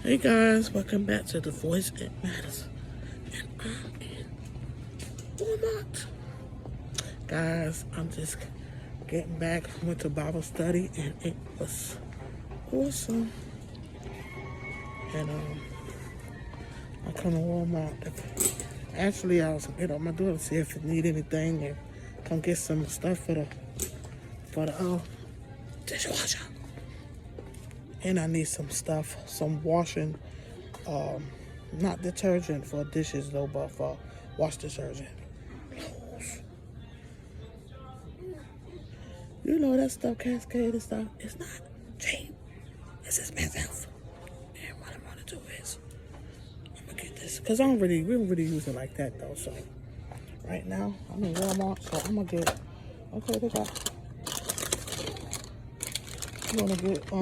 Hey guys, welcome back to The Voice It Matters. And I'm in Walmart. Guys, I'm just getting back. Went to Bible study and it was awesome. And I come to Walmart. Actually, I was gonna get on my door to see if it need anything and come get some stuff for the dishwasher. And I need some stuff, some washing, not detergent for dishes though, but for wash detergent. You know that stuff, cascade and stuff, it's not cheap. It's expensive. And what I'm gonna do is, I'm gonna get this, cause we don't really use it like that though. So right now, I'm in Walmart, so I'm gonna get, okay, I'm gonna get,